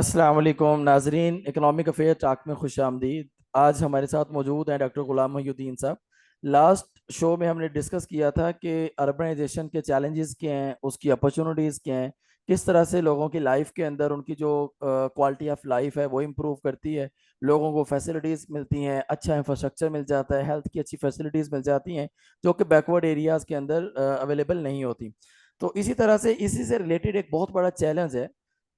अस्सलाम वालेकुम नाजरीन, इकनॉमिक अफेयर टाक में खुश आमदीद। आज हमारे साथ मौजूद हैं डॉक्टर गुलाम मोहिउद्दीन साहब। लास्ट शो में हमने डिस्कस किया था कि अर्बनाइजेशन के चैलेंजेस क्या हैं, उसकी अपॉर्चुनिटीज़ क्या हैं, किस तरह से लोगों की लाइफ के अंदर उनकी जो क्वालिटी ऑफ लाइफ है वो इम्प्रूव करती है। लोगों को फैसिलिटीज़ मिलती हैं, अच्छा इंफ्रास्ट्रक्चर मिल जाता है, हेल्थ की अच्छी फैसिलिटीज़ मिल जाती हैं जो कि बैकवर्ड एरियाज़ के अंदर अवेलेबल नहीं होती। तो इसी तरह से इसी से रिलेटेड एक बहुत बड़ा चैलेंज है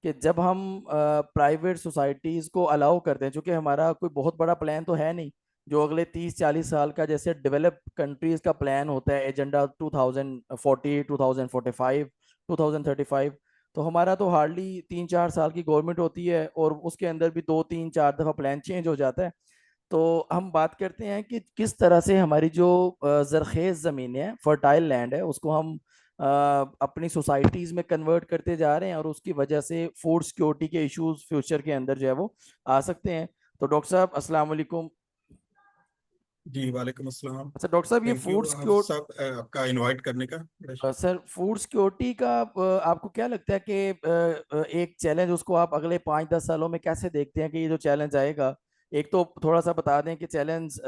कि जब हम प्राइवेट सोसाइटीज़ को अलाउ करते हैं, चूँकि हमारा कोई बहुत बड़ा प्लान तो है नहीं जो अगले 30-40 साल का जैसे डेवलप कंट्रीज़ का प्लान होता है, एजेंडा 2040, 2045, 2035। तो हमारा तो हार्डली 3-4 साल की गवर्नमेंट होती है और उसके अंदर भी 2-3-4 दफ़ा प्लान चेंज हो जाता है। तो हम बात करते हैं कि किस तरह से हमारी जो ज़रखेज़ ज़मीन है, फर्टाइल लैंड है, उसको हम अपनी सोसाइटीज़ में कन्वर्ट करते जा रहे हैं और उसकी वजह से फूड सिक्योरिटी के इश्यूज फ्यूचर के अंदर जो है वो आ सकते हैं। तो डॉक्टर साहब अस्सलाम वालेकुम। जी वालेकुम अस्सलाम। अच्छा डॉक्टर साहब, ये थैंक यू फूड आप सिक्योर सब आपका इनवाइट करने का सर, फूड सिक्योरिटी का आपको क्या लगता है कि एक चैलेंज उसको आप अगले 5-10 सालों में कैसे देखते हैं कि ये जो चैलेंज आएगा? एक तो थोड़ा सा बता दें कि चैलेंज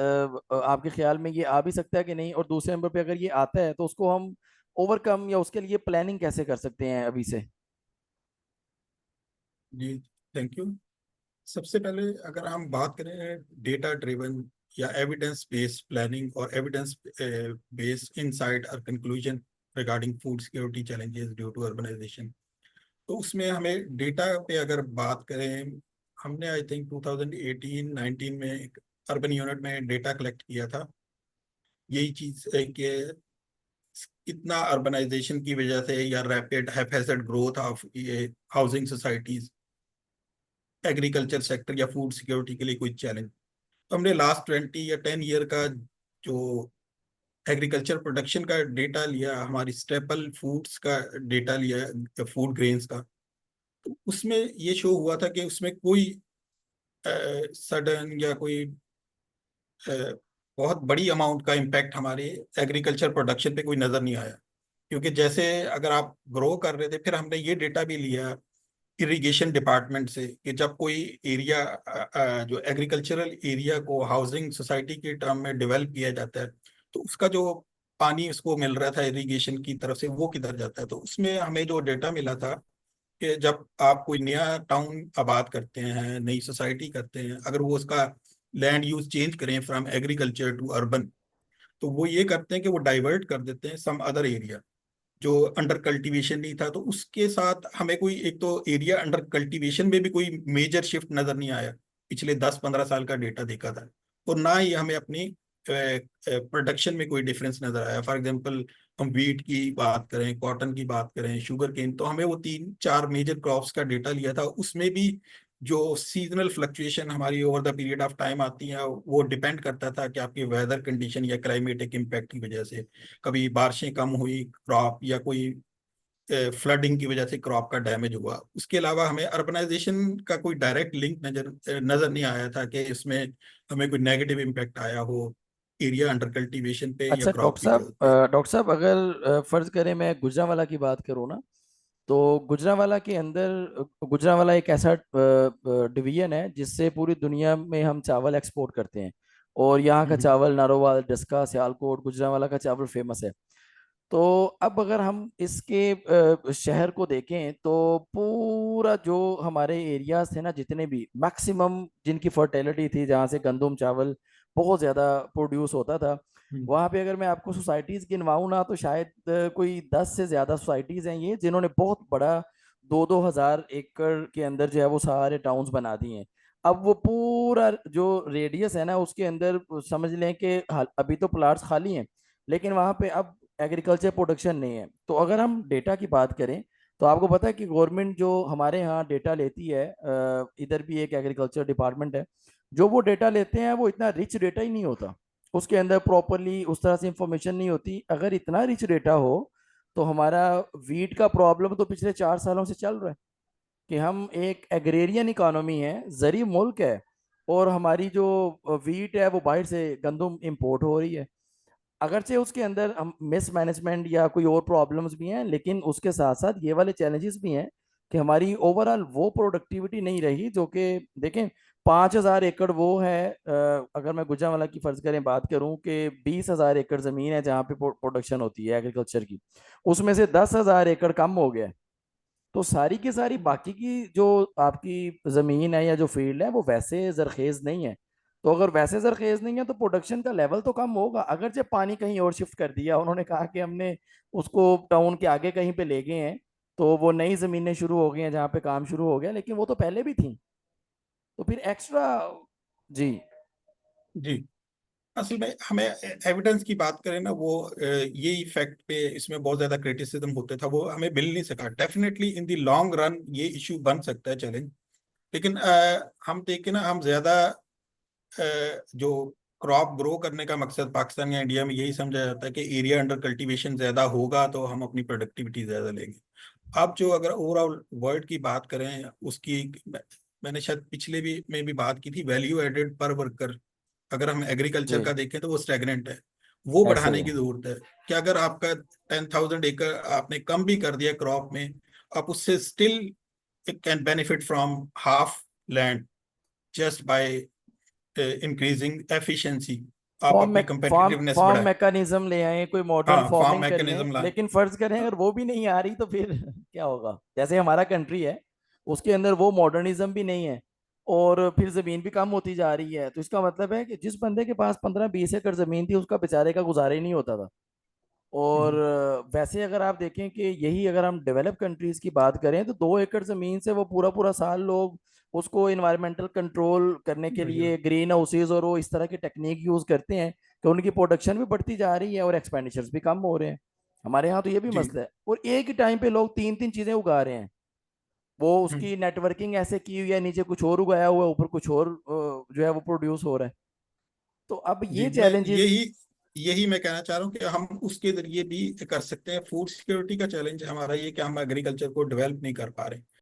आपके ख्याल में ये आ भी सकता है कि नहीं, और दूसरे नंबर पे अगर ये आता है तो उसको हम ओवरकम या उसके लिए प्लानिंग कैसे कर सकते हैं अभी से? जी थैंक यू। सबसे पहले अगर हम बात करें डेटा ड्रिवन या एविडेंस बेस्ड प्लानिंग और एविडेंस बेस्ड इनसाइट और conclusion regarding food security challenges due to urbanisation, तो उसमें हमें डेटा पे अगर बात करें, हमने आई थिंक 2018-19 में एक अर्बन यूनिट में डेटा कलेक्ट किया था। यही चीज़ है कि इतना अर्बनाइजेशन की वजह से या रैपिड हैफेजेड ग्रोथ ऑफ ये हाउसिंग सोसाइटीज एग्रीकल्चर सेक्टर या फूड सिक्योरिटी के लिए कोई चैलेंज। तो हमने लास्ट 20 या 10 ईयर का जो एग्रीकल्चर प्रोडक्शन का डेटा लिया, हमारी स्टेपल फूड्स का डेटा लिया, फूड ग्रेन्स का, तो उसमें ये शो हुआ था कि उसमें कोई सडन या कोई अ, बहुत बड़ी अमाउंट का इम्पैक्ट हमारे एग्रीकल्चर प्रोडक्शन पे कोई नजर नहीं आया। क्योंकि जैसे अगर आप ग्रो कर रहे थे, फिर हमने ये डेटा भी लिया इरिगेशन डिपार्टमेंट से कि जब कोई एरिया जो एग्रीकल्चरल एरिया को हाउसिंग सोसाइटी के टर्म में डेवलप किया जाता है, तो उसका जो पानी उसको मिल रहा था इरिगेशन की तरफ से वो किधर जाता है। तो उसमें हमें जो डेटा मिला था कि जब आप कोई नया टाउन आबाद करते हैं, नई सोसाइटी करते हैं, अगर वो उसका लैंड यूज चेंज करें फ्रॉम एग्रीकल्चर टू अर्बन, तो वो ये करते हैं कि वो डाइवर्ट कर देते हैं सम अदर एरिया जो अंडर कल्टीवेशन नहीं था। तो उसके साथ हमें कोई, एक तो एरिया अंडर कल्टीवेशन में भी कोई मेजर शिफ्ट नजर नहीं आया पिछले 10-15 साल का डेटा देखा था, और ना ही हमें अपनी प्रोडक्शन में कोई डिफरेंस नजर आया। फॉर एग्जांपल, हम वीट की बात करें, कॉटन की बात करें, शुगर केन, तो हमें वो 3-4 मेजर क्रॉप्स का डेटा लिया था। उसमें भी जो सीजनल फ्लक्चुएशन हमारी over the period of time आती है, वो डिपेंड करता था कि आपकी वेदर कंडीशन या क्लाइमेटिक इम्पैक्ट की वजह से कभी बारिशें कम हुई क्रॉप, या कोई फ्लडिंग की वजह से क्रॉप का डैमेज हुआ। उसके अलावा हमें अर्बनाइजेशन का कोई डायरेक्ट लिंक नजर नजर नहीं आया था कि इसमें हमें कोई नेगेटिव इम्पैक्ट आया हो एरिया अंडर कल्टीवेशन पे या अच्छा क्रॉप डॉक्टर की साहब, ग्रोथ पे। अगर फर्ज करें मैं गुजरांवाला की बात करूँ ना, तो गुजरांवाला के अंदर गुजरांवाला एक ऐसा डिवीजन है जिससे पूरी दुनिया में हम चावल एक्सपोर्ट करते हैं। और यहाँ का हम्म। चावल नारोवाल, डस्का, सियालकोट, गुजरांवाला का चावल फेमस है। तो अब अगर हम इसके शहर को देखें तो पूरा जो हमारे एरियाज थे ना, जितने भी मैक्सिमम जिनकी फर्टिलिटी थी, जहाँ से गंदम चावल बहुत ज़्यादा प्रोड्यूस होता था, हम्म। वहाँ पे अगर मैं आपको सोसाइटीज़ गिनवाऊँ ना तो शायद कोई 10 से ज़्यादा सोसाइटीज़ हैं ये जिन्होंने बहुत बड़ा 2-2 हज़ार एकड़ के अंदर जो है वो सारे टाउन्स बना दिए हैं। अब वो पूरा जो रेडियस है ना उसके अंदर समझ लें कि अभी तो प्लाट्स खाली हैं, लेकिन वहाँ पे अब एग्रीकल्चर प्रोडक्शन नहीं है। तो अगर हम डेटा की बात करें तो आपको पता है कि गवर्नमेंट जो हमारे यहाँ डेटा लेती है, इधर भी एक एग्रीकल्चर डिपार्टमेंट है, जो वो डेटा लेते हैं वो इतना रिच डेटा ही नहीं होता। उसके अंदर प्रॉपरली उस तरह से इंफॉर्मेशन नहीं होती। अगर इतना रिच डेटा हो तो हमारा वीट का प्रॉब्लम तो पिछले 4 सालों से चल रहा है कि हम एक एग्रेरियन इकोनॉमी है, जरी मुल्क है, और हमारी जो वीट है वो बाहर से गंदम इंपोर्ट हो रही है। अगरचे उसके अंदर हम मिस मैनेजमेंट या कोई और प्रॉब्लम्स भी हैं, लेकिन उसके साथ साथ ये वाले चैलेंजेस भी हैं कि हमारी ओवरऑल वो प्रोडक्टिविटी नहीं रही जो कि देखें 5,000 एकड़ वो है, अगर मैं गुजरांवाला की फर्ज करें बात करूं कि 20,000 एकड़ जमीन है जहाँ पे प्रोडक्शन होती है एग्रीकल्चर की, उसमें से 10,000 एकड़ कम हो गया है। तो सारी की सारी बाकी की जो आपकी जमीन है या जो फील्ड है वो वैसे जरखेज नहीं है। तो अगर वैसे जरखेज नहीं है तो प्रोडक्शन का लेवल तो कम होगा। अगर जब पानी कहीं और शिफ्ट कर दिया, उन्होंने कहा कि हमने उसको टाउन के आगे कहीं पे ले गए हैं, तो वो नई जमीनें शुरू हो गई हैं जहाँ पे काम शुरू हो गया, लेकिन वो तो पहले भी थी। तो फिर एक्स्ट्रा। जी। जी। असल में हमें एविडेंस की बात करें ना, वो ये इफेक्ट पे इसमें बहुत ज्यादा क्रिटिसिज्म होते था, वो हमें मिल नहीं सका। Definitely in the long run ये इशू बन सकता है, चैलेंज। लेकिन हम देखें ना, हम ज्यादा जो क्रॉप ग्रो करने का मकसद पाकिस्तान या इंडिया में यही समझा जाता है कि एरिया अंडर कल्टीवेशन ज्यादा होगा तो हम अपनी प्रोडक्टिविटी ज्यादा लेंगे। अब जो अगर ओवरऑल वर्ल्ड की बात करें उसकी, मैंने शायद पिछले भी में भी बात की थी, वैल्यू एडेड पर वर्कर अगर हम एग्रीकल्चर जी। का देखें तो वो स्टैग्नेंट है। वो ऐसे ही बढ़ाने है। की जरूरत है कि अगर आपका 10,000 एकड़ आपने कम भी कर दिया क्रॉप में, आप उससे still can benefit from half land just by increasing efficiency. आप फॉर्म अपनी फॉर्म कंपेटिटिवनेस फॉर्म बढ़ाए। मैकेनिज्म ले आए, कोई मॉडर्न हाँ, फार्म फार्मिंग कर लें, मैकेनिज्म लाए। लेकिन फर्ज करें अगर वो भी नहीं आ रही तो फिर क्या होगा? जैसे हमारा कंट्री है, उसके अंदर वो मॉडर्निज्म भी नहीं है, और फिर जमीन भी कम होती जा रही है। तो इसका मतलब है कि जिस बंदे के पास 15-20 एकड़ जमीन थी, उसका बेचारे का गुजारा ही नहीं होता था। और हम्म, वैसे अगर आप देखें कि यही अगर हम डेवलप कंट्रीज की बात करें तो 2 एकड़ जमीन से वो पूरा पूरा साल लोग उसको इन्वायरमेंटल कंट्रोल करने के बढ़िया। लिए ग्रीन हाउसेज और वो इस तरह की टेक्निक यूज करते हैं कि उनकी प्रोडक्शन भी बढ़ती जा रही है और एक्सपेंडिचर्स भी कम हो रहे हैं। हमारे यहाँ तो ये भी जी। मसला है, और एक ही टाइम पे लोग तीन तीन चीजें उगा रहे हैं। वो हम्म, उसकी नेटवर्किंग ऐसे की हुई है, नीचे कुछ और उगाया हुआ है, ऊपर कुछ और जो है वो प्रोड्यूस हो रहा है। तो अब जी। ये मैं चैलेंजेस। यही यही मैं कहना चाह रहा हूँ कि हम उसके जरिए भी कर सकते हैं। फूड सिक्योरिटी का चैलेंज हमारा ये कि हम एग्रीकल्चर को डेवलप नहीं कर पा रहे।